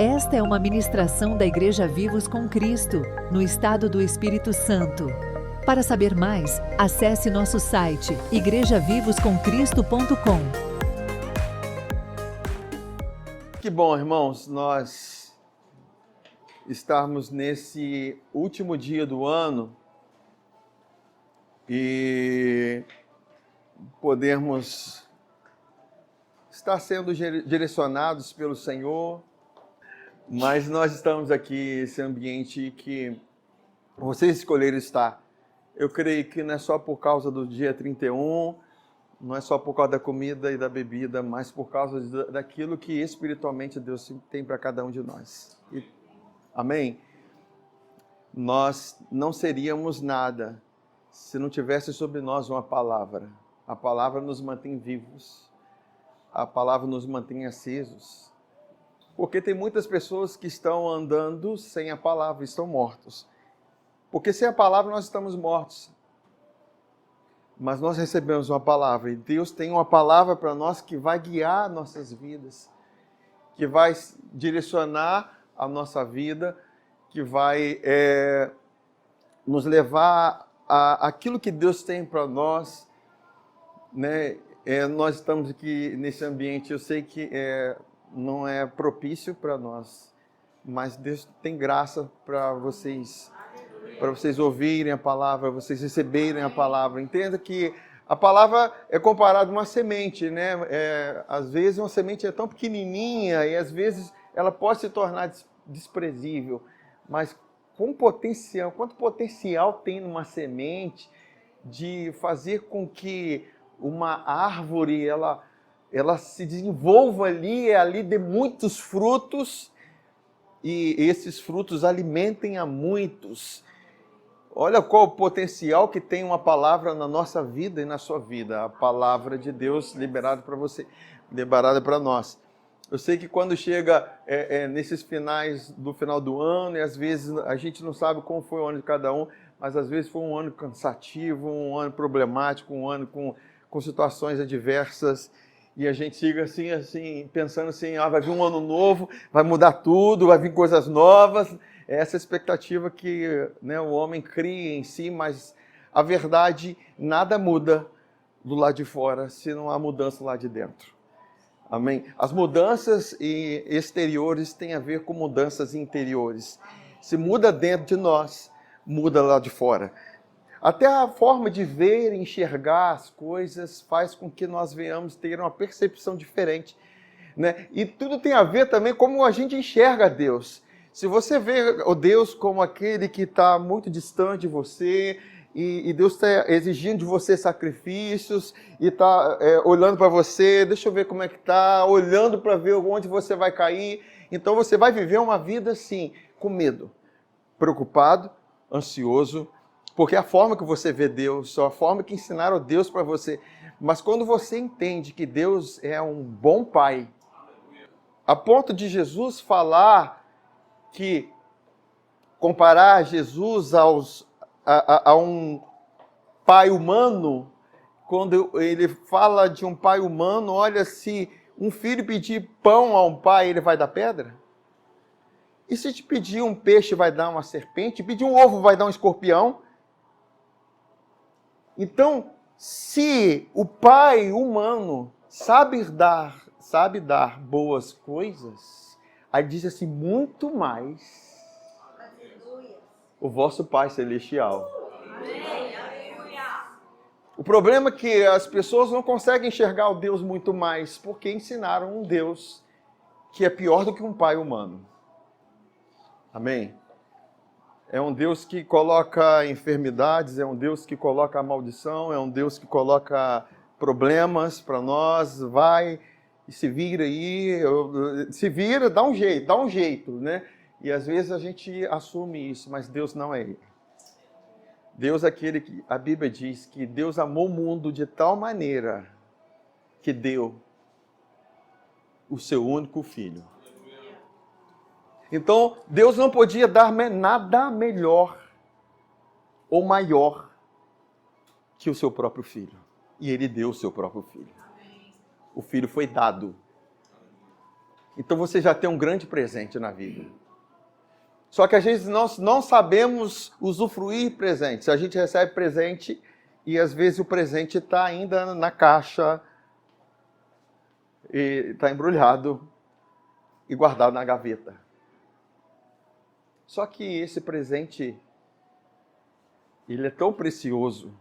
Esta é uma ministração da Igreja Vivos com Cristo, no estado do Espírito Santo. Para saber mais, acesse nosso site igrejavivoscomcristo.com. Que bom, irmãos, nós estarmos nesse último dia do ano e podermos estar sendo direcionados pelo Senhor, mas nós estamos aqui nesse ambiente que vocês escolheram estar. Eu creio que não é só por causa do dia 31, não é só por causa da comida e da bebida, mas por causa daquilo que espiritualmente Deus tem para cada um de nós. Amém? Nós não seríamos nada se não tivesse sobre nós uma palavra. A palavra nos mantém vivos, a palavra nos mantém acesos. Porque tem muitas pessoas que estão andando sem a palavra, estão mortos. Porque sem a palavra nós estamos mortos. Mas nós recebemos uma palavra e Deus tem uma palavra para nós que vai guiar nossas vidas, que vai direcionar a nossa vida, que vai nos levar a aquilo que Deus tem para nós, né? Nós estamos aqui nesse ambiente, eu sei que não é propício para nós, mas Deus tem graça para vocês ouvirem a palavra, vocês receberem a palavra. Entenda que a palavra é comparada a uma semente, né? Às vezes uma semente é tão pequenininha e às vezes ela pode se tornar desprezível, mas com potencial, quanto potencial tem numa semente de fazer com que uma árvore ela se desenvolva ali dê muitos frutos e esses frutos alimentem a muitos. Olha qual o potencial que tem uma palavra na nossa vida e na sua vida. A palavra de Deus liberada para você, liberada para nós. Eu sei que quando chega nesses do final do ano, e às vezes a gente não sabe como foi o ano de cada um, mas às vezes foi um ano cansativo, um ano problemático, um ano com situações adversas, e a gente chega assim pensando assim, vai vir um ano novo, vai mudar tudo, vai vir coisas novas. É essa expectativa que, né, o homem cria em si, mas a verdade, nada muda do lado de fora se não há mudança lá de dentro. Amém? As mudanças exteriores têm a ver com mudanças interiores. Se muda dentro de nós, muda lá de fora. Até a forma de ver e enxergar as coisas faz com que nós venhamos ter uma percepção diferente, né? E tudo tem a ver também como a gente enxerga Deus. Se você vê o Deus como aquele que está muito distante de você, e Deus está exigindo de você sacrifícios, e está olhando para você, deixa eu ver como é que está, olhando para ver onde você vai cair, então você vai viver uma vida assim, com medo, preocupado, ansioso, porque é a forma que você vê Deus, a forma que ensinaram Deus para você. Mas quando você entende que Deus é um bom Pai, a ponto de Jesus falar que comparar Jesus a um pai humano, quando ele fala de um pai humano, olha, se um filho pedir pão a um pai, ele vai dar pedra? E se te pedir um peixe, vai dar uma serpente? Pedir um ovo, vai dar um escorpião? Então, se o pai humano sabe dar boas coisas, aí diz assim, muito mais o vosso Pai Celestial. O problema é que as pessoas não conseguem enxergar o Deus muito mais, porque ensinaram um Deus que é pior do que um pai humano. Amém? É um Deus que coloca enfermidades, é um Deus que coloca maldição, é um Deus que coloca problemas para nós, vai e se vira aí, dá um jeito, né? E às vezes a gente assume isso, mas Deus não é ele. Deus é aquele que a Bíblia diz que Deus amou o mundo de tal maneira que deu o seu único filho. Então, Deus não podia dar nada melhor ou maior que o seu próprio filho. E ele deu o seu próprio filho. O filho foi dado. Então você já tem um grande presente na vida. Só que às vezes nós não sabemos usufruir presentes. A gente recebe presente e às vezes o presente está ainda na caixa, está embrulhado e guardado na gaveta. Só que esse presente, ele é tão precioso.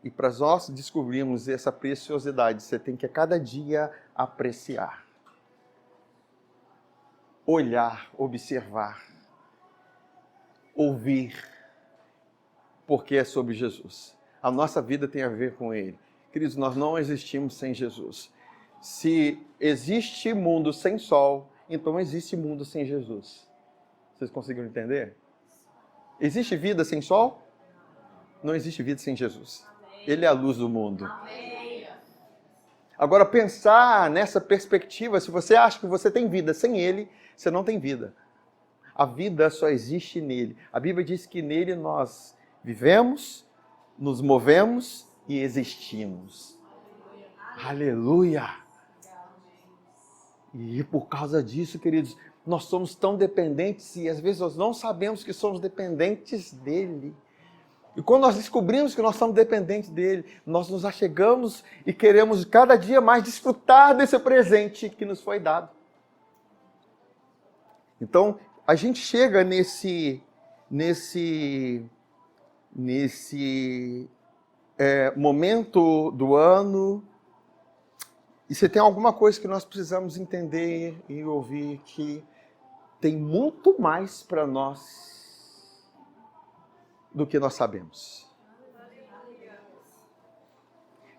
E para nós descobrirmos essa preciosidade, você tem que a cada dia apreciar, olhar, observar, ouvir, porque é sobre Jesus. A nossa vida tem a ver com Ele. Queridos, nós não existimos sem Jesus. Se existe mundo sem sol, então existe mundo sem Jesus. Vocês conseguiram entender? Existe vida sem sol? Não existe vida sem Jesus. Ele é a luz do mundo. Agora, pensar nessa perspectiva, se você acha que você tem vida sem Ele, você não tem vida. A vida só existe nele. A Bíblia diz que nele nós vivemos, nos movemos e existimos. Aleluia! E por causa disso, queridos, nós somos tão dependentes e às vezes nós não sabemos que somos dependentes dele. E quando nós descobrimos que nós somos dependentes dele, nós nos achegamos e queremos cada dia mais desfrutar desse presente que nos foi dado. Então, a gente chega nesse momento do ano e se tem alguma coisa que nós precisamos entender e ouvir, que tem muito mais para nós do que nós sabemos.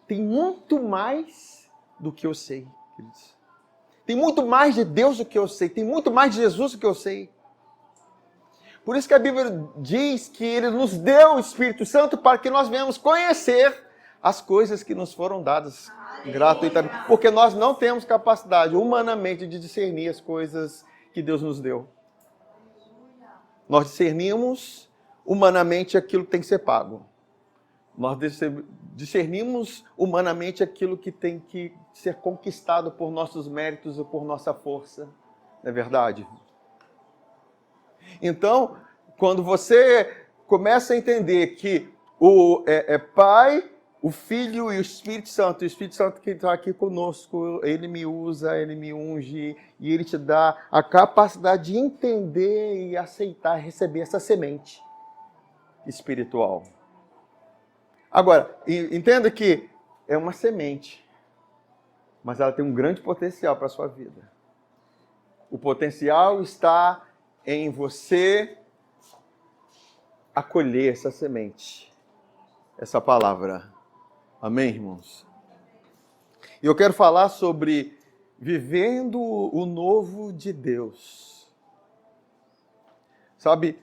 Tem muito mais do que eu sei, queridos. Tem muito mais de Deus do que eu sei. Tem muito mais de Jesus do que eu sei. Por isso que a Bíblia diz que Ele nos deu o Espírito Santo para que nós venhamos conhecer as coisas que nos foram dadas gratuitamente. Porque nós não temos capacidade humanamente de discernir as coisas que Deus nos deu. Nós discernimos humanamente aquilo que tem que ser pago. Nós discernimos humanamente aquilo que tem que ser conquistado por nossos méritos ou por nossa força. Não é verdade? Então, quando você começa a entender que o Pai, o Filho e o Espírito Santo que está aqui conosco, Ele me usa, Ele me unge e Ele te dá a capacidade de entender e aceitar, receber essa semente espiritual. Agora, entenda que é uma semente, mas ela tem um grande potencial para a sua vida. O potencial está em você acolher essa semente, essa palavra. Amém, irmãos? E eu quero falar sobre vivendo o novo de Deus. Sabe,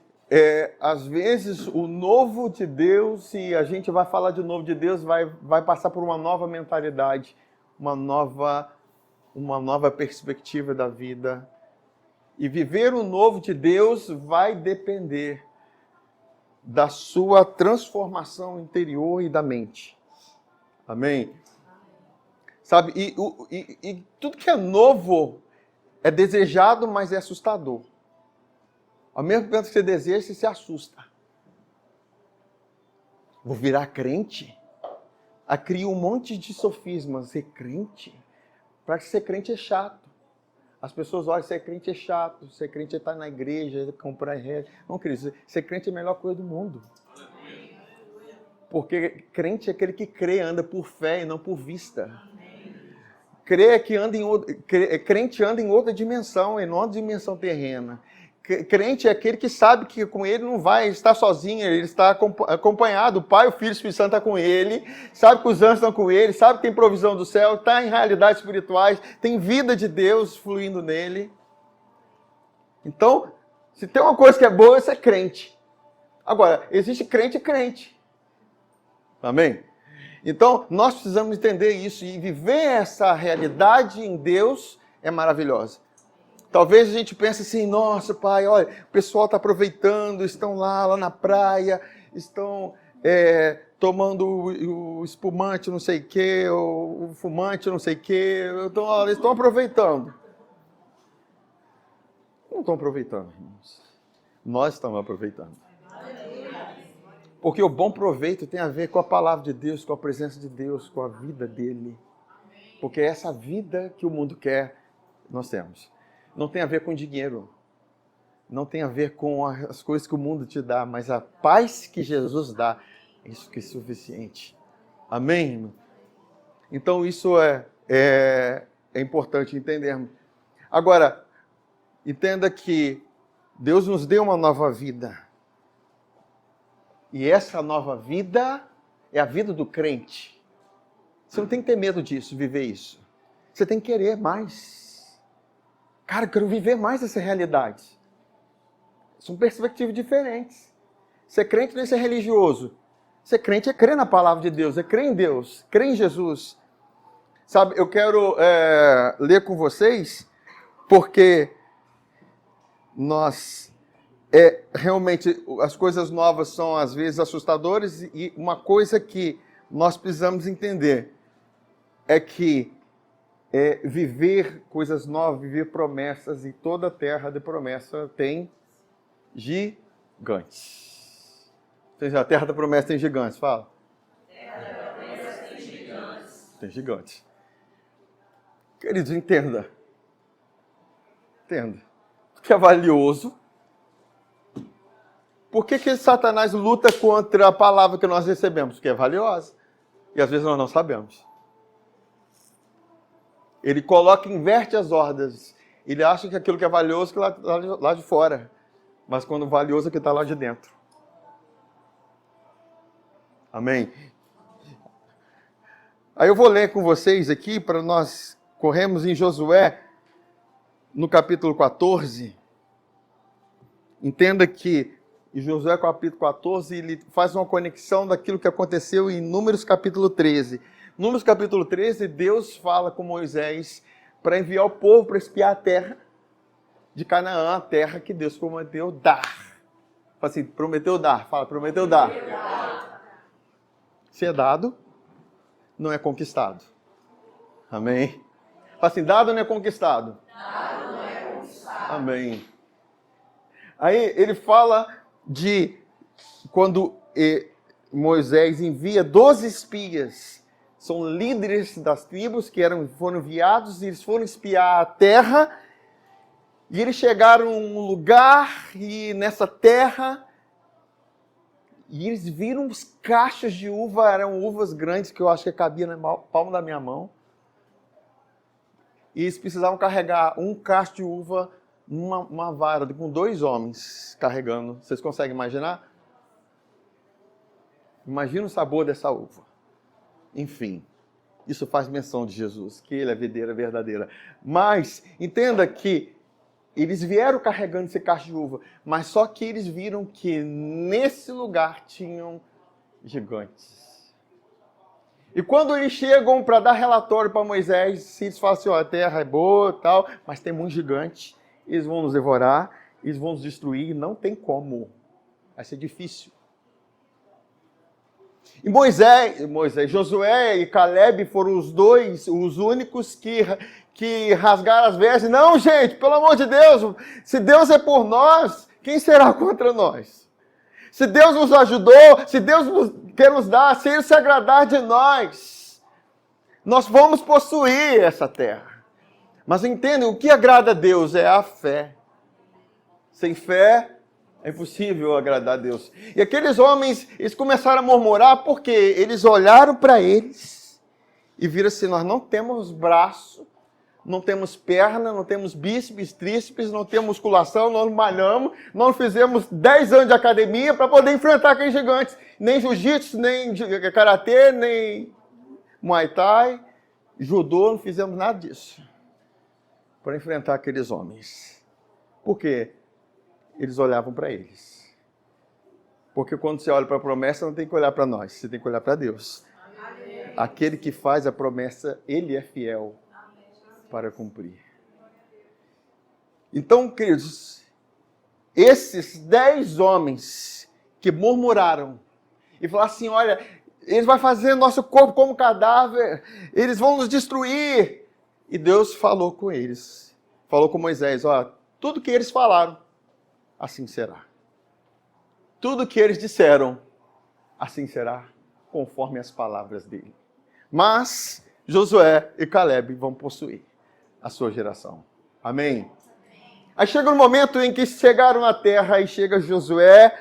às vezes o novo de Deus, e a gente vai falar de novo de Deus, vai passar por uma nova mentalidade, uma nova perspectiva da vida. E viver o novo de Deus vai depender da sua transformação interior e da mente. Amém? Sabe, e tudo que é novo é desejado, mas é assustador. Ao mesmo tempo que você deseja, você se assusta. Vou virar crente? Cria um monte de sofismas. Ser crente? Para que ser crente é chato. As pessoas olham, ser crente é chato, ser crente é estar na igreja, comprar regra. Não, querido, ser crente é a melhor coisa do mundo. Porque crente é aquele que crê, anda por fé e não por vista. Crente anda em outra dimensão, em outra dimensão terrena. Crente é aquele que sabe que com ele não vai estar sozinho, ele está acompanhado. O Pai, o Filho e o Espírito Santo estão com ele, sabe que os anjos estão com ele, sabe que tem provisão do céu, está em realidades espirituais, tem vida de Deus fluindo nele. Então, se tem uma coisa que é boa, é ser crente. Agora, existe crente e crente. Amém? Então, nós precisamos entender isso e viver essa realidade em Deus é maravilhosa. Talvez a gente pense assim, nossa, Pai, olha, o pessoal está aproveitando, estão lá na praia, estão tomando o espumante não sei o quê, o fumante não sei o quê, então, olha, eles estão aproveitando. Não estão aproveitando, irmãos. Nós estamos aproveitando. Porque o bom proveito tem a ver com a palavra de Deus, com a presença de Deus, com a vida dele. Porque é essa vida que o mundo quer, nós temos. Não tem a ver com dinheiro. Não tem a ver com as coisas que o mundo te dá, mas a paz que Jesus dá, isso que é suficiente. Amém? Então isso é importante entendermos. Agora, entenda que Deus nos deu uma nova vida. E essa nova vida é a vida do crente. Você não tem que ter medo disso, viver isso. Você tem que querer mais. Cara, eu quero viver mais essa realidade. São perspectivas diferentes. Ser crente não é ser religioso. Ser crente é crer na palavra de Deus, é crer em Deus, crer em Jesus. Sabe, eu quero ler com vocês, porque realmente as coisas novas são às vezes assustadoras, e uma coisa que nós precisamos entender é que viver coisas novas, viver promessas, e toda a terra de promessa tem gigantes. A terra da promessa tem gigantes, fala. Terra da promessa tem gigantes. Tem gigantes. Queridos, entenda. Entenda. Que é valioso. Por que Satanás luta contra a palavra que nós recebemos? Porque é valiosa. E às vezes nós não sabemos. Ele inverte as ordens. Ele acha que aquilo que é valioso é lá de fora. Mas quando valioso é que está lá de dentro. Amém? Aí eu vou ler com vocês aqui, para nós corrermos em Josué, no capítulo 14. Entenda que em Josué capítulo 14, ele faz uma conexão daquilo que aconteceu em Números capítulo 13. Números capítulo 13, Deus fala com Moisés para enviar o povo para espiar a terra de Canaã, a terra que Deus prometeu dar. Fala assim, prometeu dar. Fala, prometeu dar. Se é dado, não é conquistado. Amém? Fala assim, dado não é conquistado. Dado não é conquistado. Amém. Aí ele fala de quando Moisés envia 12 espias, são líderes das tribos que foram enviados, e eles foram espiar a terra, e eles chegaram a um lugar, e nessa terra, e eles viram os cachos de uva, eram uvas grandes, que eu acho que cabia na palma da minha mão, e eles precisavam carregar um cacho de uva numa vara, com 2 homens carregando. Vocês conseguem imaginar? Imagina o sabor dessa uva. Enfim, isso faz menção de Jesus, que ele é a videira verdadeira. Mas, entenda que eles vieram carregando esse cacho de uva, mas só que eles viram que nesse lugar tinham gigantes. E quando eles chegam para dar relatório para Moisés, eles falam assim, a terra é boa e tal, mas tem muitos gigantes. Eles vão nos devorar, eles vão nos destruir, não tem como. Vai ser difícil. E Josué e Caleb foram os únicos que rasgaram as vestes. Não, gente, pelo amor de Deus, se Deus é por nós, quem será contra nós? Se Deus nos ajudou, se Deus quer nos dar, se Ele se agradar de nós, nós vamos possuir essa terra. Mas entendem, o que agrada a Deus é a fé. Sem fé, é impossível agradar a Deus. E aqueles homens, eles começaram a murmurar porque eles olharam para eles e viram assim, nós não temos braço, não temos perna, não temos bíceps, tríceps, não temos musculação, nós não malhamos, nós não fizemos 10 anos de academia para poder enfrentar aqueles gigantes. Nem jiu-jitsu, nem karatê, nem muay thai, judô, não fizemos nada disso para enfrentar aqueles homens. Por quê? Eles olhavam para eles. Porque quando você olha para a promessa, não tem que olhar para nós, você tem que olhar para Deus. Amém. Aquele que faz a promessa, Ele é fiel para cumprir. Então, queridos, esses 10 homens que murmuraram e falaram assim, olha, eles vão fazer nosso corpo como cadáver, eles vão nos destruir. E Deus falou com eles, falou com Moisés, ó, tudo que eles falaram, assim será. Tudo que eles disseram, assim será, conforme as palavras dele. Mas Josué e Caleb vão possuir a sua geração. Amém? Aí chega um momento em que chegaram na terra e chega Josué,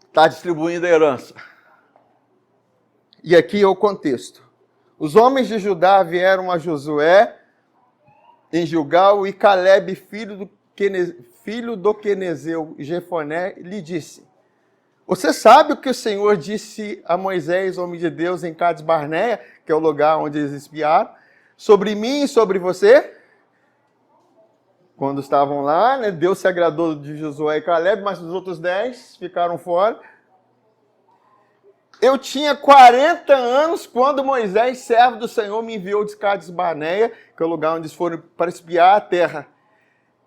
está distribuindo a herança. E aqui é o contexto. Os homens de Judá vieram a Josué em Gilgal e Caleb, filho do quenezeu Jefoné, lhe disse: você sabe o que o Senhor disse a Moisés, homem de Deus, em Cades Barneia, que é o lugar onde eles espiaram, sobre mim e sobre você? Quando estavam lá, né, Deus se agradou de Josué e Caleb, mas os outros 10 ficaram fora. Eu tinha 40 anos quando Moisés, servo do Senhor, me enviou de Cades Barneia, que é o lugar onde eles foram para espiar a terra.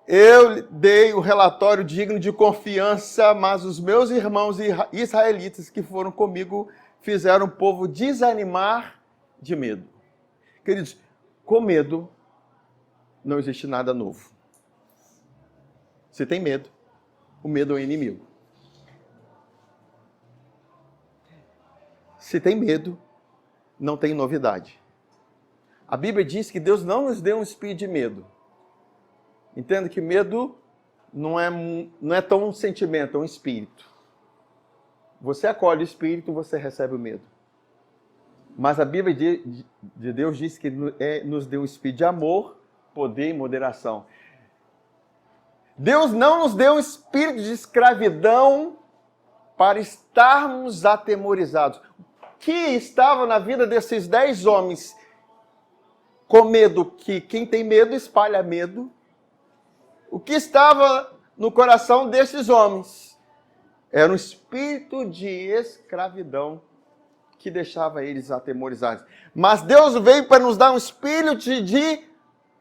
Eu dei o relatório digno de confiança, mas os meus irmãos israelitas que foram comigo fizeram o povo desanimar de medo. Queridos, com medo não existe nada novo. Se tem medo, o medo é o inimigo. Se tem medo, não tem novidade. A Bíblia diz que Deus não nos deu um espírito de medo. Entenda que medo não é tão um sentimento, é um espírito. Você acolhe o espírito, você recebe o medo. Mas a Bíblia de Deus diz que nos deu um espírito de amor, poder e moderação. Deus não nos deu um espírito de escravidão para estarmos atemorizados. O que estava na vida desses 10 homens com medo, que quem tem medo espalha medo. O que estava no coração desses homens era um espírito de escravidão que deixava eles atemorizados. Mas Deus veio para nos dar um espírito de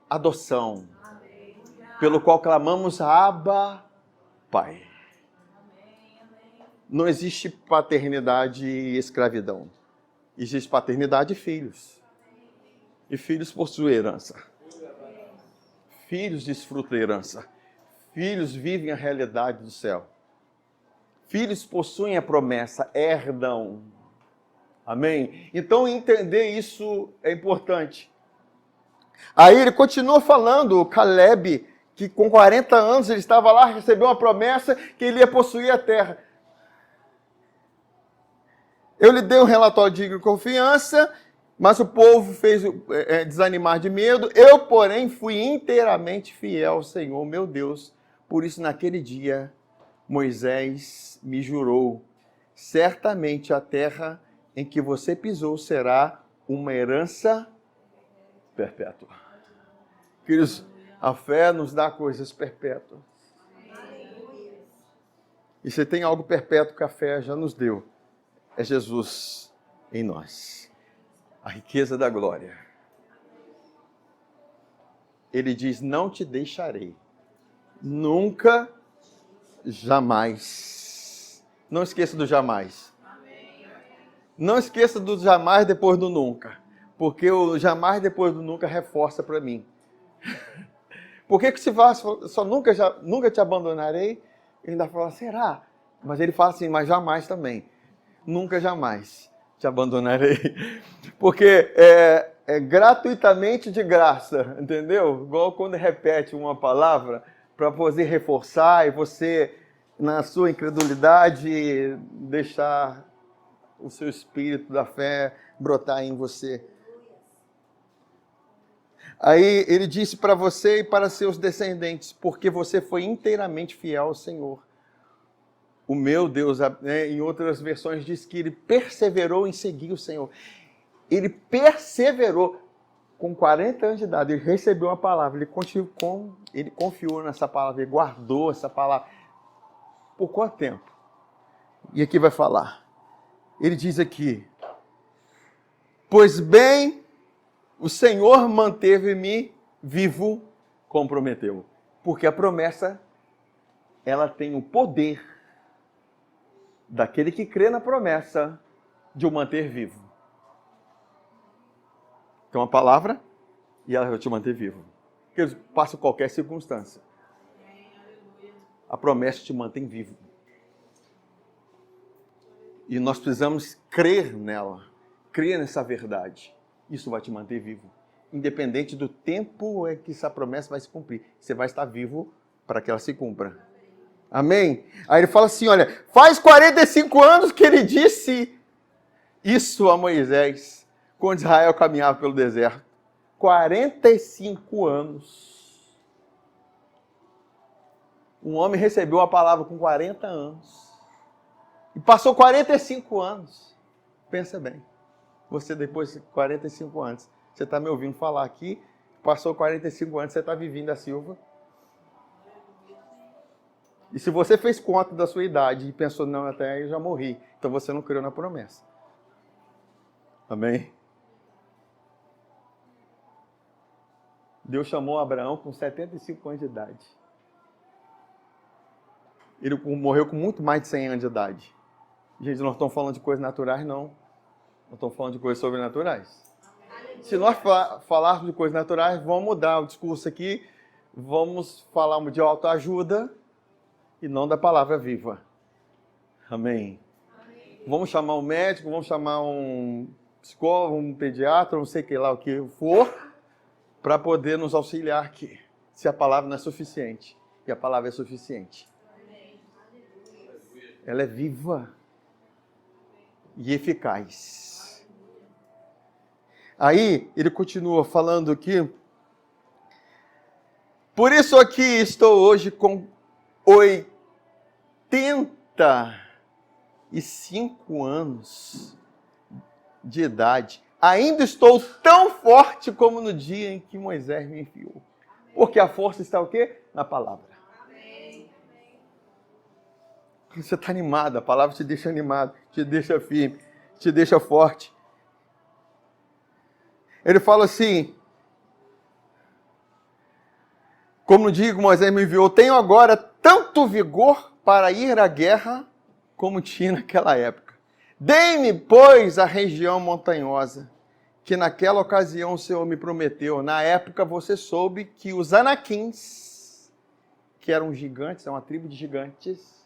adoção, pelo qual clamamos Abba, Pai. Não existe paternidade e escravidão. Existe paternidade e filhos. E filhos possuem herança. Filhos desfrutam a herança. Filhos vivem a realidade do céu. Filhos possuem a promessa, herdam. Amém? Então entender isso é importante. Aí ele continua falando, o Caleb, que com 40 anos ele estava lá, recebeu uma promessa que ele ia possuir a terra. Eu lhe dei um relatório de confiança, mas o povo fez desanimar de medo. Eu, porém, fui inteiramente fiel ao Senhor, meu Deus. Por isso, naquele dia, Moisés me jurou: certamente a terra em que você pisou será uma herança perpétua. Queridos, a fé nos dá coisas perpétuas. E se tem algo perpétuo que a fé já nos deu, é Jesus em nós. A riqueza da glória. Ele diz: não te deixarei. Nunca, jamais. Não esqueça do jamais. Não esqueça do jamais depois do nunca. Porque o jamais depois do nunca reforça para mim. Por que se fala só nunca te abandonarei? Ele ainda fala: será? Mas ele fala assim: mas jamais também. Nunca, jamais te abandonarei. Porque é gratuitamente de graça, entendeu? Igual quando repete uma palavra para poder reforçar e você, na sua incredulidade, deixar o seu espírito da fé brotar em você. Aí ele disse para você e para seus descendentes: porque você foi inteiramente fiel ao Senhor. O meu Deus, em outras versões, diz que ele perseverou em seguir o Senhor. Ele perseverou. Com 40 anos de idade, ele recebeu a palavra, ele confiou nessa palavra, ele guardou essa palavra. Por quanto tempo? E aqui vai falar. Ele diz aqui: pois bem, o Senhor manteve-me vivo, como prometeu. Porque a promessa, ela tem o poder daquele que crê na promessa de o manter vivo. Então a palavra, e ela vai te manter vivo. Porque passa qualquer circunstância. a promessa te mantém vivo. E nós precisamos crer nela, crer nessa verdade. Isso vai te manter vivo. Independente do tempo em que essa promessa vai se cumprir. Você vai estar vivo para que ela se cumpra. Amém? Aí ele fala assim, olha, faz 45 anos que ele disse isso a Moisés, quando Israel caminhava pelo deserto. 45 anos. Um homem recebeu a palavra com 40 anos. E passou 45 anos. Pensa bem. Você depois de 45 anos, você está me ouvindo falar aqui, passou 45 anos, você está vivendo a Silva. E se você fez conta da sua idade e pensou, não, até aí eu já morri, então você não creu na promessa. Amém? Deus chamou Abraão com 75 anos de idade. Ele morreu com muito mais de 100 anos de idade. Gente, nós não estamos falando de coisas naturais, não. Nós estamos falando de coisas sobrenaturais. Se nós falarmos de coisas naturais, vamos mudar o discurso aqui. Vamos falar de autoajuda e não da palavra viva. Amém? Vamos chamar um médico, vamos chamar um psicólogo, um pediatra, não sei o que lá, o que for, para poder nos auxiliar aqui. Se a palavra não é suficiente. E a palavra é suficiente. Ela é viva e eficaz. Aí, ele continua falando aqui. Por isso aqui estou hoje com 85 anos de idade. Ainda estou tão forte como no dia em que Moisés me enviou. Porque a força está o quê? Na palavra. Você está animado, a palavra te deixa animado, te deixa firme, te deixa forte. Ele fala assim, como no dia que Moisés me enviou, tenho agora tanto vigor para ir à guerra como tinha naquela época. Dei-me, pois, a região montanhosa, que naquela ocasião o Senhor me prometeu. Na época você soube que os Anaquins, que eram gigantes, é uma tribo de gigantes,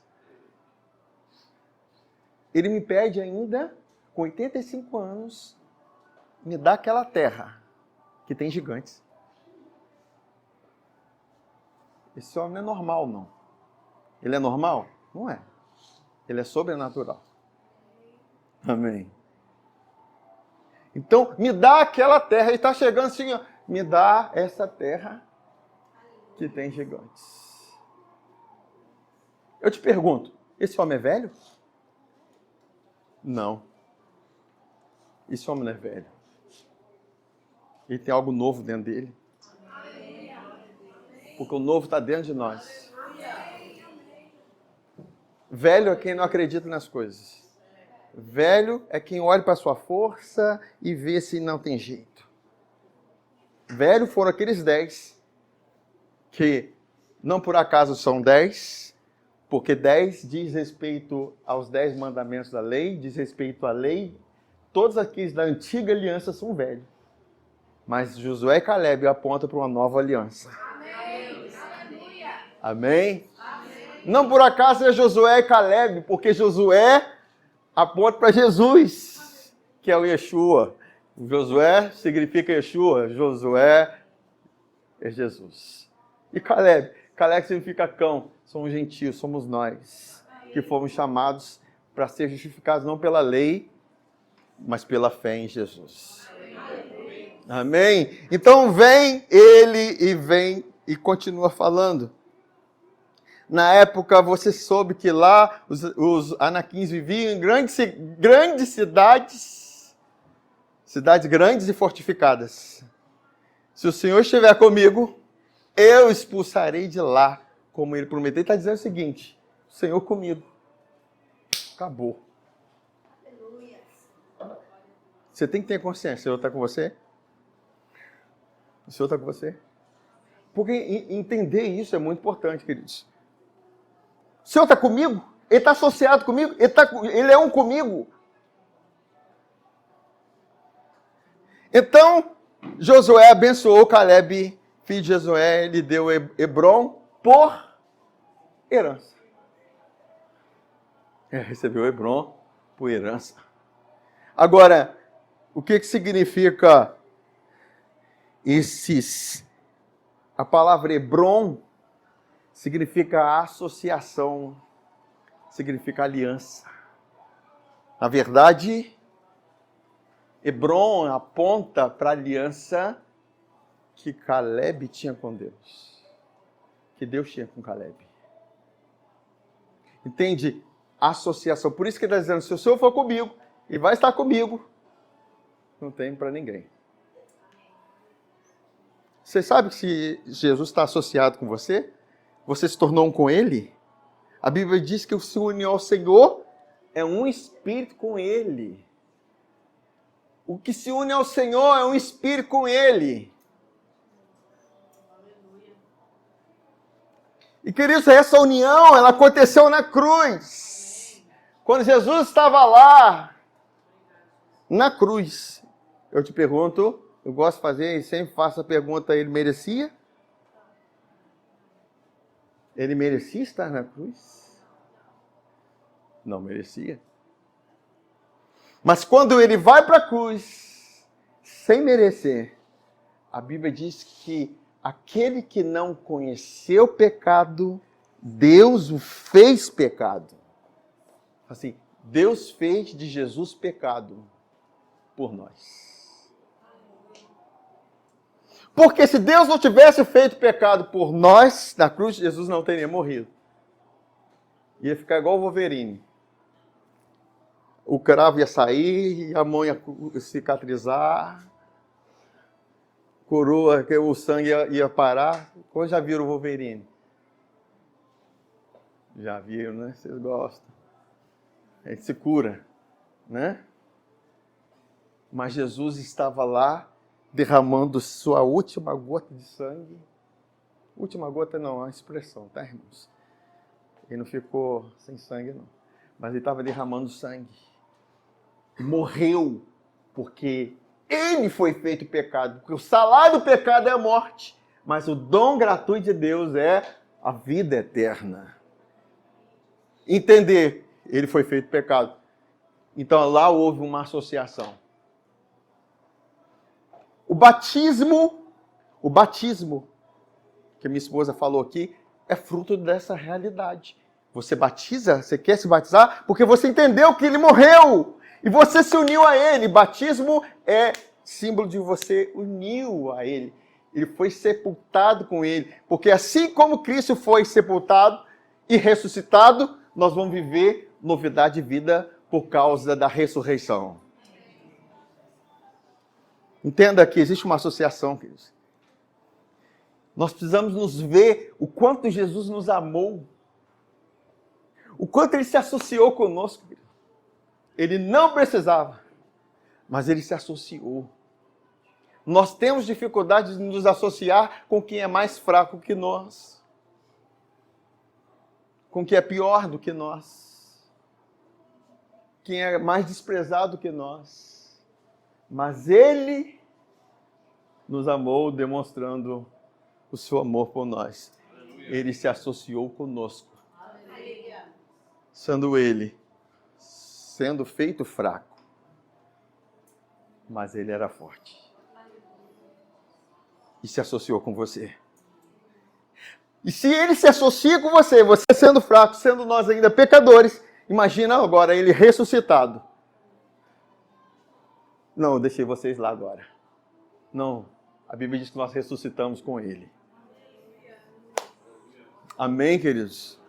ele me pede ainda, com 85 anos, me dá aquela terra que tem gigantes. Esse homem não é normal, não. Ele é normal? Não é. Ele é sobrenatural. Amém. Então, me dá aquela terra. Ele está chegando assim, ó, me dá essa terra que tem gigantes. Eu te pergunto, esse homem é velho? Não. Esse homem não é velho. Ele tem algo novo dentro dele. Porque o novo está dentro de nós. Velho é quem não acredita nas coisas. Velho é quem olha para a sua força e vê se não tem jeito. Velho foram aqueles 10 que não por acaso são 10, porque 10 diz respeito aos 10 mandamentos da lei, diz respeito à lei. Todos aqueles da antiga aliança são velhos. Mas Josué e Caleb apontam para uma nova aliança. Amém? Amém? Não por acaso é Josué e Caleb, porque Josué aponta para Jesus, que é o Yeshua. O Josué significa Yeshua, Josué é Jesus. E Caleb? Caleb significa cão, somos gentios, somos nós, que fomos chamados para ser justificados não pela lei, mas pela fé em Jesus. Amém? Então vem ele e continua falando. Na época você soube que lá os Anaquins viviam em grandes cidades grandes e fortificadas. Se o Senhor estiver comigo, eu expulsarei de lá, como ele prometeu. Ele está dizendo o seguinte, o Senhor comigo. Acabou. Você tem que ter consciência, o Senhor está com você? O Senhor está com você? Porque entender isso é muito importante, queridos. O Senhor está comigo? Ele está associado comigo? Ele é um comigo? Então, Josué abençoou Caleb, filho de Josué, ele deu Hebron por herança. Recebeu Hebron por herança. Agora, o que significa a palavra Hebron? Significa associação, significa aliança. Na verdade, Hebron aponta para a aliança que Caleb tinha com Deus. Que Deus tinha com Caleb. Entende? Associação. Por isso que ele está dizendo, se o Senhor for comigo, e vai estar comigo, não tem para ninguém. Você sabe que se Jesus está associado com você, você se tornou um com Ele? A Bíblia diz que o se une ao Senhor é um espírito com Ele. O que se une ao Senhor é um espírito com Ele. E queridos, essa união, ela aconteceu na cruz. Quando Jesus estava lá, na cruz. Eu te pergunto, eu gosto de fazer e sempre faço a pergunta, ele merecia? Ele merecia estar na cruz? Não merecia. Mas quando ele vai para a cruz, sem merecer, a Bíblia diz que aquele que não conheceu pecado, Deus o fez pecado. Assim, Deus fez de Jesus pecado por nós. Porque se Deus não tivesse feito pecado por nós, na cruz, Jesus não teria morrido. Ia ficar igual o Wolverine. O cravo ia sair, a mão ia cicatrizar, coroa, o sangue ia parar. Como já viram o Wolverine? Já viram, né? Vocês gostam. A gente se cura, né? Mas Jesus estava lá, derramando sua última gota de sangue. Última gota não, é uma expressão, tá, irmãos? Ele não ficou sem sangue, não. Mas ele estava derramando sangue. Morreu, porque ele foi feito pecado. Porque o salário do pecado é a morte. Mas o dom gratuito de Deus é a vida eterna. Entender, ele foi feito pecado. Então lá houve uma associação. O batismo, que minha esposa falou aqui, é fruto dessa realidade. Você batiza, você quer se batizar, porque você entendeu que ele morreu e você se uniu a ele. Batismo é símbolo de você uniu a ele. Ele foi sepultado com ele, porque assim como Cristo foi sepultado e ressuscitado, nós vamos viver novidade de vida por causa da ressurreição. Entenda que existe uma associação, queridos. Nós precisamos nos ver o quanto Jesus nos amou. O quanto ele se associou conosco. Ele não precisava, mas ele se associou. Nós temos dificuldade de nos associar com quem é mais fraco que nós. Com quem é pior do que nós. Quem é mais desprezado que nós. Mas ele nos amou demonstrando o seu amor por nós. Ele se associou conosco. Sendo feito fraco. Mas ele era forte. E se associou com você. E se ele se associa com você, você sendo fraco, sendo nós ainda pecadores, imagina agora ele ressuscitado. Não, eu deixei vocês lá agora. Não, a Bíblia diz que nós ressuscitamos com ele. Amém, queridos?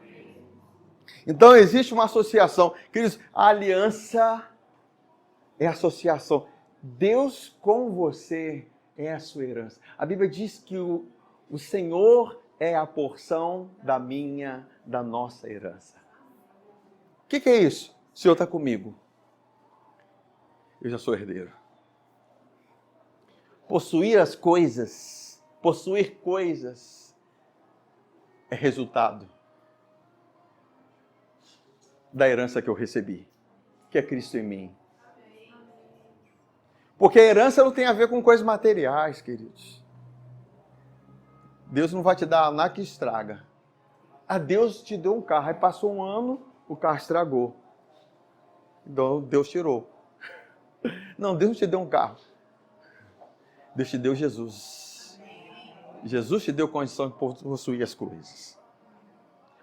Então existe uma associação. Queridos, a aliança é associação. Deus com você é a sua herança. A Bíblia diz que o Senhor é a porção da nossa herança. O que é isso? O Senhor está comigo. Eu já sou herdeiro. Possuir coisas é resultado da herança que eu recebi, que é Cristo em mim. Porque a herança não tem a ver com coisas materiais, queridos. Deus não vai te dar nada que estraga. Ah, Deus te deu um carro. Aí passou um ano, o carro estragou. Então Deus tirou. Não, Deus não te deu um carro. Deus te deu Jesus. Jesus te deu condição de possuir as coisas.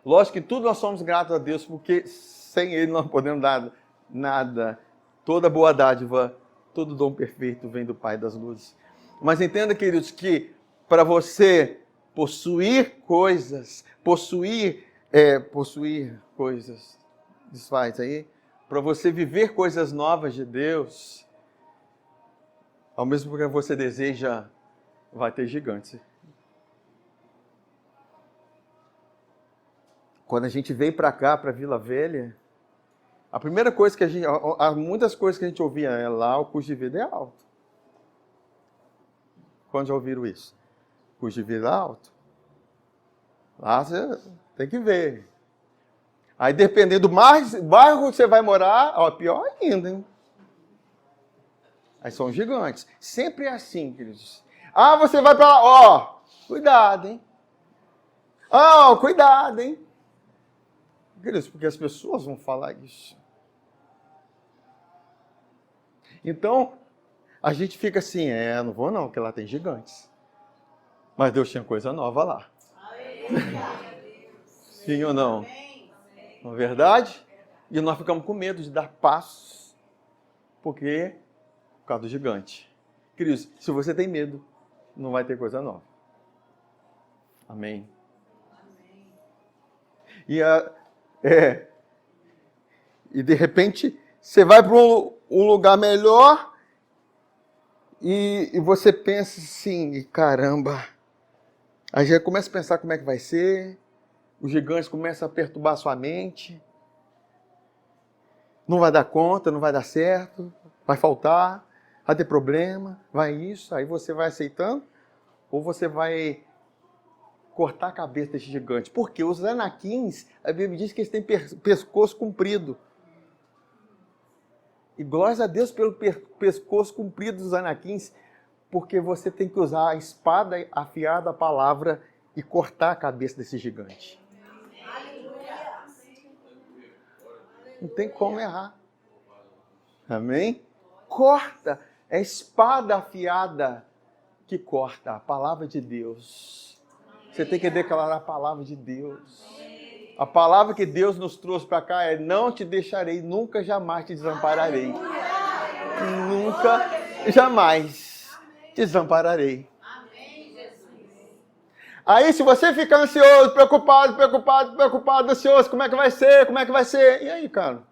Lógico que tudo nós somos gratos a Deus, porque sem Ele nós não podemos dar nada. Toda boa dádiva, todo dom perfeito vem do Pai das luzes. Mas entenda, queridos, que para você possuir coisas, possuir coisas, desfaz aí, para você viver coisas novas de Deus, ao mesmo tempo que você deseja, vai ter gigantes. Quando a gente veio para cá, para Vila Velha, a primeira coisa que há muitas coisas que a gente ouvia é lá, o custo de vida é alto. Quando já ouviram isso? O custo de vida é alto. Lá você tem que ver. Aí dependendo do bairro que você vai morar, ó, pior ainda, hein? Aí são gigantes. Sempre é assim, queridos. Ah, você vai para lá, ó, cuidado, hein? Ah, cuidado, hein? Queridos, porque as pessoas vão falar isso. Então, a gente fica assim, não vou não, porque lá tem gigantes. Mas Deus tinha coisa nova lá. Sim ou não? Não é verdade? E nós ficamos com medo de dar passos, porque por causa do gigante. Queridos, se você tem medo, não vai ter coisa nova. Amém? E de repente, você vai para um lugar melhor e você pensa assim, caramba. Aí já começa a pensar como é que vai ser. Os gigantes começam a perturbar a sua mente. Não vai dar conta, não vai dar certo, vai faltar, vai ter problema, vai isso. Aí você vai aceitando ou você vai cortar a cabeça desse gigante. Porque os anaquins, a Bíblia diz que eles têm pescoço comprido. E glórias a Deus pelo pescoço comprido dos anaquins, porque você tem que usar a espada afiada, a palavra, e cortar a cabeça desse gigante. Não tem como errar. Amém? Corta. É a espada afiada que corta a palavra de Deus. Você tem que declarar a palavra de Deus. A palavra que Deus nos trouxe para cá é: não te deixarei, nunca jamais te desampararei. Nunca, jamais te desampararei. Aí se você ficar ansioso, preocupado, ansioso, como é que vai ser? E aí, cara?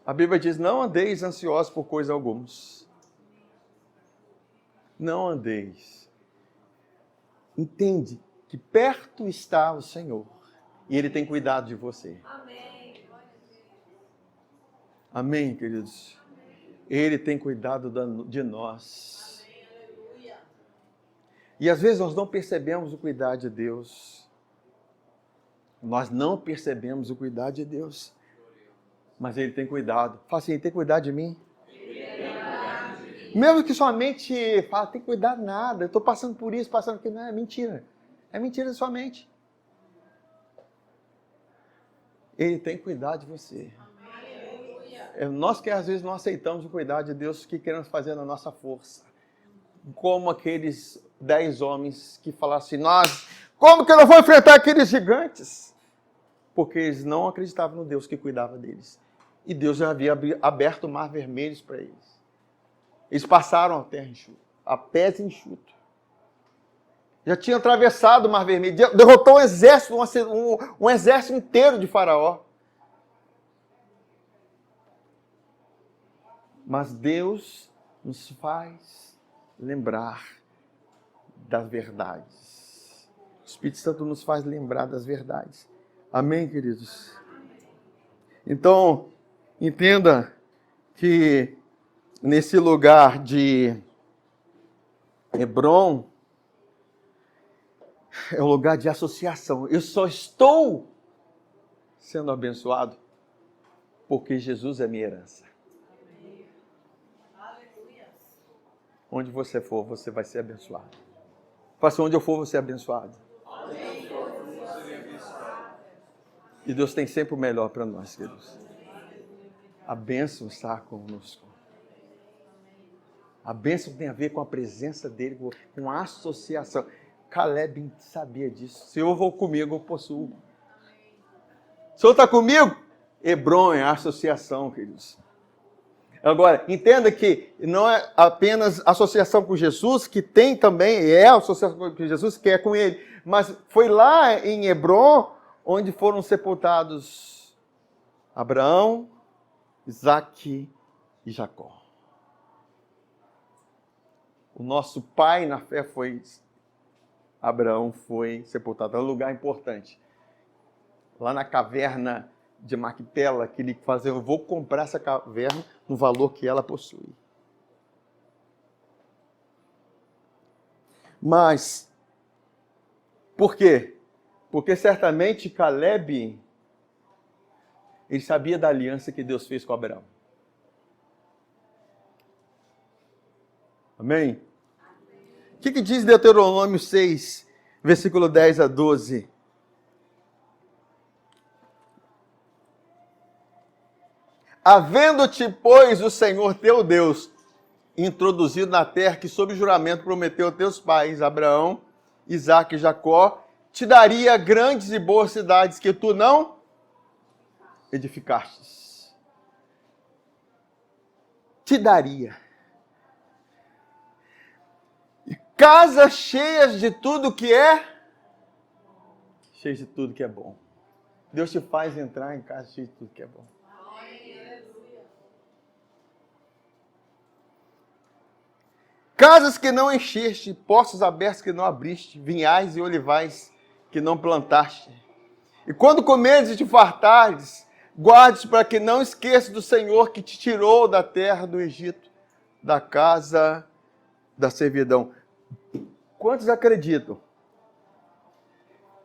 A Bíblia diz: não andeis ansiosos por coisa alguma. Não andeis. Entende que perto está o Senhor e Ele tem cuidado de você. Amém, queridos? Ele tem cuidado de nós. E às vezes nós não percebemos o cuidado de Deus. Nós não percebemos o cuidado de Deus. Mas Ele tem cuidado. Fala assim: Ele tem cuidado de mim. Mesmo que sua mente fala: tem que cuidar de nada, eu estou passando por isso, passando por aquilo. Não, é mentira. É mentira da sua mente. Ele tem cuidado de você. Nós que às vezes não aceitamos o cuidado de Deus, que queremos fazer na nossa força. Como aqueles 10 homens que falaram assim: como que eu não vou enfrentar aqueles gigantes? Porque eles não acreditavam no Deus que cuidava deles. E Deus já havia aberto o mar vermelho para eles. Eles passaram a terra enxuta, a pés enxuto. Já tinham atravessado o mar vermelho, derrotou um exército, um exército inteiro de Faraó. Mas Deus nos faz lembrar das verdades. O Espírito Santo nos faz lembrar das verdades. Amém, queridos? Então, entenda que nesse lugar de Hebrom é um lugar de associação. Eu só estou sendo abençoado porque Jesus é minha herança. Onde você for, você vai ser abençoado. Faça onde eu for, você é abençoado. E Deus tem sempre o melhor para nós, queridos. A bênção está conosco. A bênção tem a ver com a presença dele, com a associação. Caleb sabia disso. Se eu vou comigo, eu possuo. O Senhor está comigo? Hebron é a associação, queridos. Agora, entenda que não é apenas associação com Jesus, que tem também, é a associação com Jesus, que é com ele. Mas foi lá em Hebron onde foram sepultados Abraão, Isaque e Jacó. O nosso pai na fé foi Abraão, foi sepultado. É um lugar importante. Lá na caverna de Macpela, que ele fazia, eu vou comprar essa caverna no valor que ela possui. Mas, por quê? Porque certamente Caleb, ele sabia da aliança que Deus fez com Abraão. Amém? O que diz Deuteronômio 6, versículo 10 a 12? Havendo-te, pois, o Senhor teu Deus introduzido na terra que sob juramento prometeu a teus pais, Abraão, Isaque e Jacó, te daria grandes e boas cidades que tu não edificastes. Te daria. E casas cheias de tudo que é cheias de tudo que é bom. Deus te faz entrar em casa cheia de tudo que é bom. Casas que não encheste, poços abertos que não abriste, vinhais e olivais que não plantaste. E quando comeres e te fartares, guardes para que não esqueças do Senhor que te tirou da terra do Egito, da casa da servidão. Quantos acreditam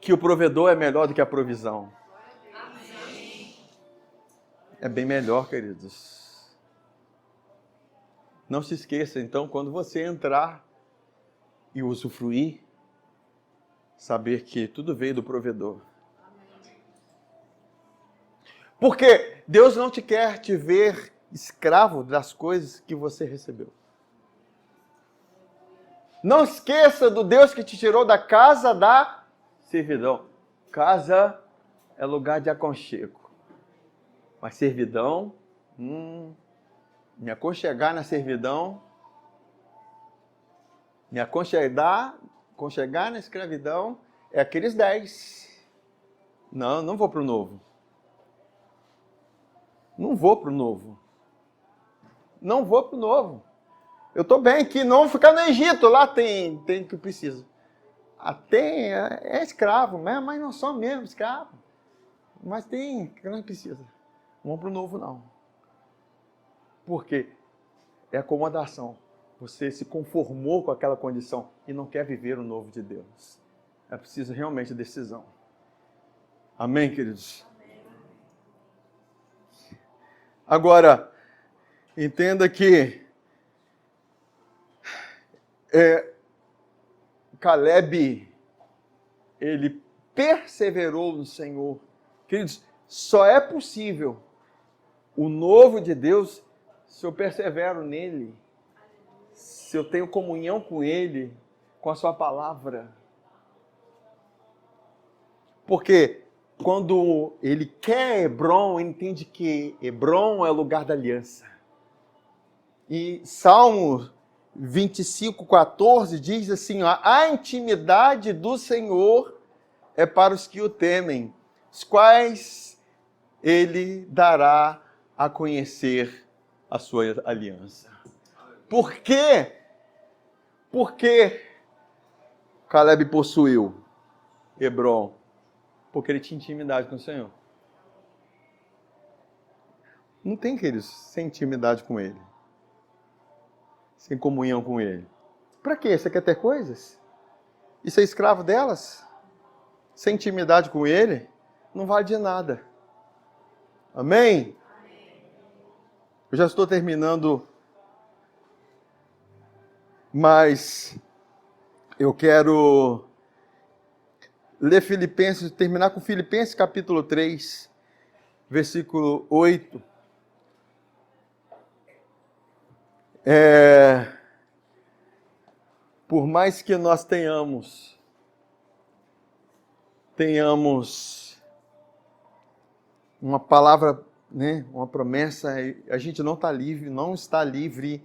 que o provedor é melhor do que a provisão? É bem melhor, queridos. Não se esqueça, então, quando você entrar e usufruir, saber que tudo veio do provedor. Porque Deus não te quer te ver escravo das coisas que você recebeu. Não esqueça do Deus que te tirou da casa da servidão. Casa é lugar de aconchego. Mas servidão, me aconchegar na servidão, me aconchegar na escravidão, é aqueles 10. Não vou para o novo. Não vou para o novo. Não vou para o novo. Eu estou bem aqui, não vou ficar no Egito, lá tem o que precisa. É escravo, mas não só mesmo escravo. Mas tem o que não precisa. Não vamos para o novo, não. Porque é acomodação. Você se conformou com aquela condição e não quer viver o novo de Deus. É preciso realmente decisão. Amém, queridos? Amém. Agora, entenda que Caleb, ele perseverou no Senhor. Queridos, só é possível o novo de Deus se eu persevero nele, se eu tenho comunhão com ele, com a sua palavra. Porque quando ele quer Hebron, ele entende que Hebron é o lugar da aliança. E Salmo 25:14 diz assim, a intimidade do Senhor é para os que o temem, os quais ele dará a conhecer a sua aliança. Por quê? Porque Caleb possuiu Hebron. Porque ele tinha intimidade com o Senhor. Não tem, queridos, sem intimidade com ele. Sem comunhão com ele. Para quê? Você quer ter coisas? E ser escravo delas? Sem intimidade com ele? Não vale de nada. Amém? Eu já estou terminando, mas eu quero ler Filipenses, terminar com Filipenses capítulo 3, versículo 8. Por mais que nós tenhamos uma palavra, né, uma promessa, a gente não está livre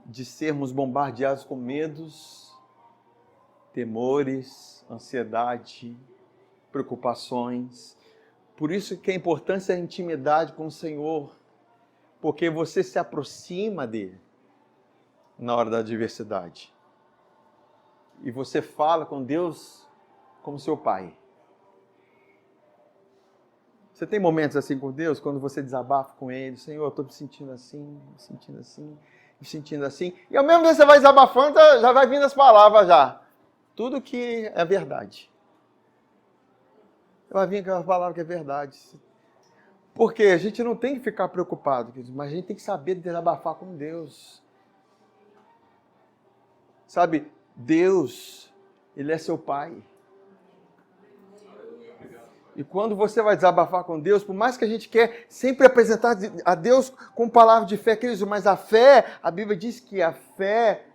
de sermos bombardeados com medos, temores, ansiedade, preocupações. Por isso que a importância é a intimidade com o Senhor, porque você se aproxima dele na hora da adversidade. E você fala com Deus como seu pai. Você tem momentos assim com Deus, quando você desabafa com Ele, Senhor, eu estou me sentindo assim, me sentindo assim. E ao mesmo tempo você vai desabafando, já vai vindo as palavras já. Tudo que é verdade. Vai vir aquela palavra que é verdade. Porque a gente não tem que ficar preocupado, mas a gente tem que saber desabafar com Deus. Sabe, Deus, Ele é seu Pai. E quando você vai desabafar com Deus, por mais que a gente quer sempre apresentar a Deus com palavras de fé, queridos, mas a fé, a Bíblia diz que a fé,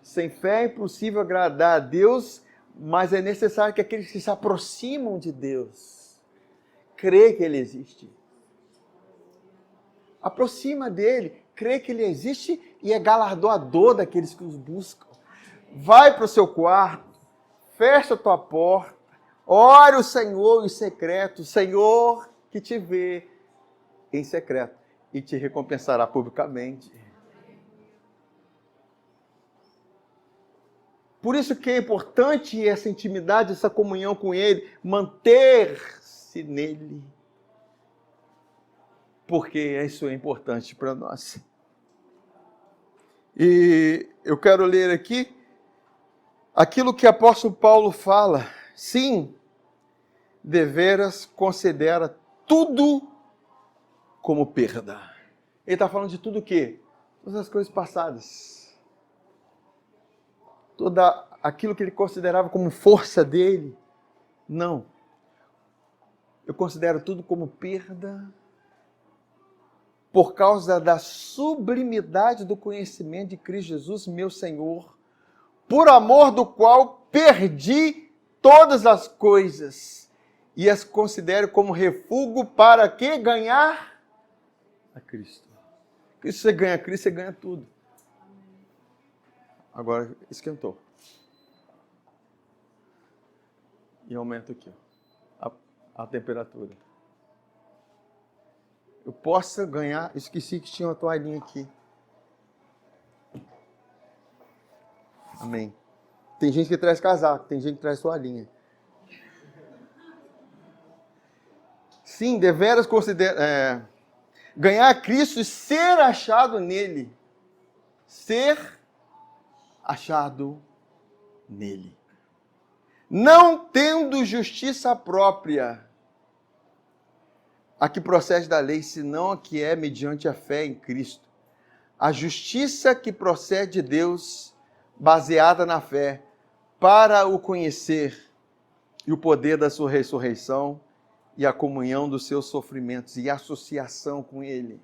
sem fé é impossível agradar a Deus, mas é necessário que aqueles que se aproximam de Deus, crê que Ele existe. Aproxima dEle, crê que Ele existe e é galardoador daqueles que os buscam. Vai para o seu quarto, fecha a tua porta, ore o Senhor em secreto, o Senhor que te vê em secreto e te recompensará publicamente. Por isso que é importante essa intimidade, essa comunhão com Ele, manter-se nele, porque isso é importante para nós. E eu quero ler aqui aquilo que o apóstolo Paulo fala. Sim, deveras considera tudo como perda. Ele está falando de tudo o quê? Todas as coisas passadas. Toda aquilo que ele considerava como força dele. Não. Eu considero tudo como perda por causa da sublimidade do conhecimento de Cristo Jesus, meu Senhor, por amor do qual perdi todas as coisas e as considero como refúgio para que ganhar a Cristo. Porque se você ganha Cristo, você ganha tudo. Agora esquentou. E aumenta aqui a temperatura. Eu posso ganhar, esqueci que tinha uma toalhinha aqui. Amém. Tem gente que traz casaco, tem gente que traz toalhinha. Sim, deveras considera ganhar a Cristo e ser achado nele. Ser achado nele. Não tendo justiça própria, a que procede da lei, senão a que é mediante a fé em Cristo. A justiça que procede de Deus, baseada na fé, para o conhecer e o poder da sua ressurreição e a comunhão dos seus sofrimentos e associação com Ele,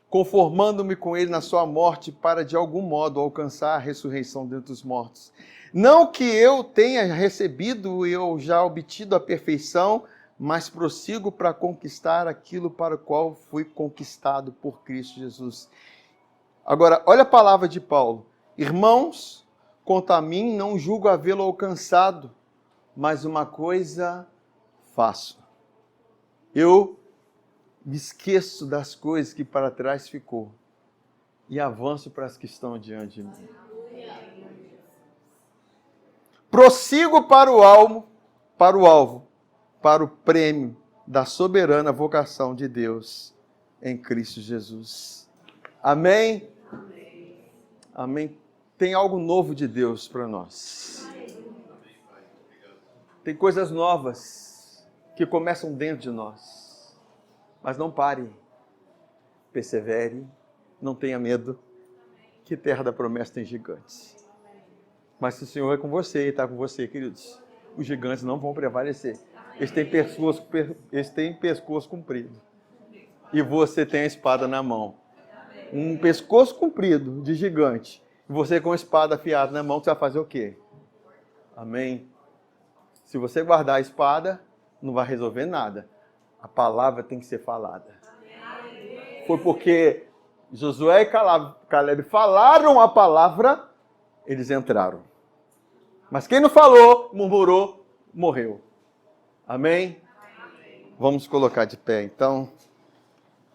conformando-me com Ele na sua morte para de algum modo alcançar a ressurreição dentre os mortos. Não que eu tenha recebido e eu já obtido a perfeição, mas prossigo para conquistar aquilo para o qual fui conquistado por Cristo Jesus. Agora, olha a palavra de Paulo. Irmãos, quanto a mim, não julgo havê-lo alcançado, mas uma coisa faço. Eu me esqueço das coisas que para trás ficou e avanço para as que estão diante de mim. Prossigo para o alvo, para o prêmio da soberana vocação de Deus em Cristo Jesus. Amém? Amém. Tem algo novo de Deus para nós. Tem coisas novas que começam dentro de nós. Mas não pare. Persevere. Não tenha medo. Que terra da promessa tem gigantes. Mas se o Senhor é com você e está com você, queridos, os gigantes não vão prevalecer. Eles têm pescoço comprido. E você tem a espada na mão. Um pescoço comprido de gigante. E você com a espada afiada na mão, você vai fazer o quê? Amém? Se você guardar a espada, não vai resolver nada. A palavra tem que ser falada. Foi porque Josué e Caleb falaram a palavra, eles entraram. Mas quem não falou, murmurou, morreu. Amém? Vamos colocar de pé, então.